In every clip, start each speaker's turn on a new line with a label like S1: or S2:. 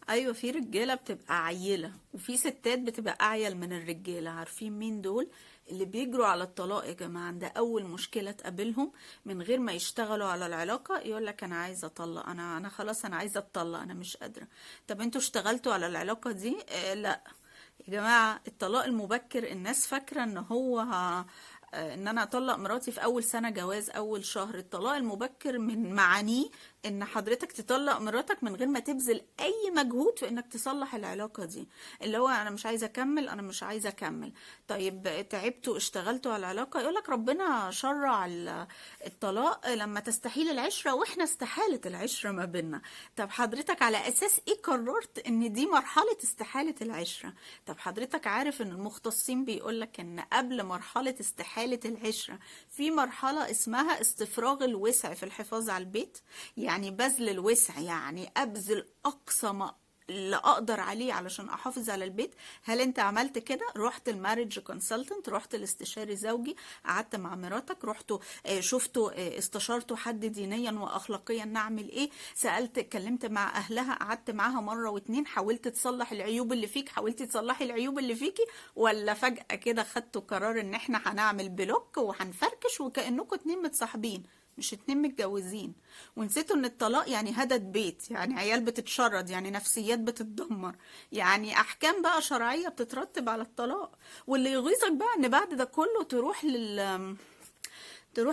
S1: ايوه، في رجاله بتبقى عيله وفي ستات بتبقى اعيل من الرجاله. عارفين مين دول؟ اللي بيجروا على الطلاق يا جماعه. ده اول مشكله تقابلهم من غير ما يشتغلوا على العلاقه، يقول لك انا عايزه اطلق، انا خلاص انا عايزه اتطلق، انا مش قادره. طب انتوا اشتغلتوا على العلاقه دي؟ لا يا جماعه. الطلاق المبكر الناس فاكره ان هو ان انا اطلق مراتي في اول سنه جواز، اول شهر. الطلاق المبكر من معانيه ان حضرتك تطلق مراتك من غير ما تبذل اي مجهود في انك تصلح العلاقة دي. اللي هو انا مش عايزة اكمل، انا مش عايزة اكمل. طيب تعبتوا اشتغلتوا على العلاقة، يقولك ربنا شرع الطلاق لما تستحيل العشرة، واحنا استحالت العشرة ما بيننا. طب حضرتك على اساس ايه قررت ان دي مرحلة استحالة العشرة؟ طب حضرتك عارف ان المختصين بيقولك ان قبل مرحلة استحالة العشرة في مرحلة اسمها استفراغ الوسع في الحفاظ على البيت؟ يعني بذل الوسع، يعني ابذل اقصى ما اللي اقدر عليه علشان احافظ على البيت. هل انت عملت كده؟ رحت الماريج كونسلتنت، رحت الاستشاري زوجي، قعدت مع مراتك، رحتوا شفتوا استشارتوا حد دينيا واخلاقيا نعمل ايه؟ سألت، اتكلمت مع اهلها، قعدت معاها مرة واتنين، حاولت تصلح العيوب اللي فيك، حاولتي تصلحي العيوب اللي فيكي؟ ولا فجأة كده خدتوا قرار ان احنا هنعمل بلوك وهنفركش وكأنكم اتنين متصاحبين مش اتنين متجوزين؟ ونسيتوا ان الطلاق يعني هدد بيت، يعني عيال بتتشرد، يعني نفسيات بتتدمر، يعني احكام بقى شرعية بتترتب على الطلاق. واللي يغيظك بقى ان بعد ده كله تروح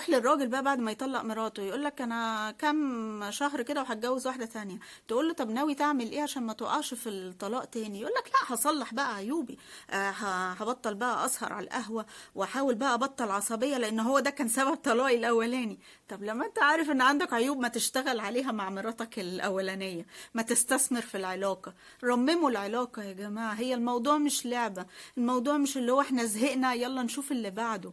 S1: للراجل بقى بعد ما يطلق مراته، يقول لك انا كام شهر كده وهتجوز واحده تانية. تقول له طب ناوي تعمل ايه عشان ما تقعش في الطلاق تاني؟ يقول لك لا، هصلح بقى عيوبي، هبطل بقى اسهر على القهوه، واحاول بقى ابطل عصبيه، لان هو ده كان سبب طلاقي الاولاني. طب لما انت عارف ان عندك عيوب، ما تشتغل عليها مع مراتك الاولانيه، ما تستثمر في العلاقه. رمموا العلاقه يا جماعه. هي الموضوع مش لعبه، الموضوع مش اللي هو احنا زهقنا يلا نشوف اللي بعده.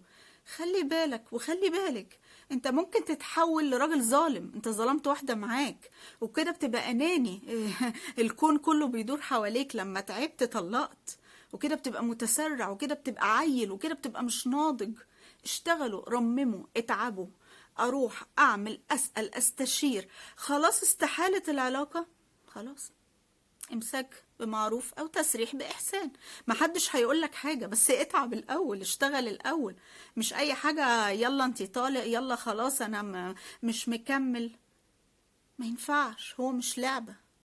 S1: خلي بالك وخلي بالك، انت ممكن تتحول لراجل ظالم. انت ظلمت واحدة معاك وكده بتبقى اناني. الكون كله بيدور حواليك. لما تعبت طلقت، وكده بتبقى متسرع، وكده بتبقى عيل، وكده بتبقى مش ناضج. اشتغلوا، رمموا، اتعبوا. اروح اعمل، اسأل، استشير. خلاص استحالت العلاقة، خلاص امساك بمعروف او تسريح باحسان. محدش هيقولك حاجة، بس اتعب الاول، اشتغل الاول. مش اي حاجة يلا انتي طالق، يلا خلاص انا مش مكمل. ما ينفعش، هو مش لعبة.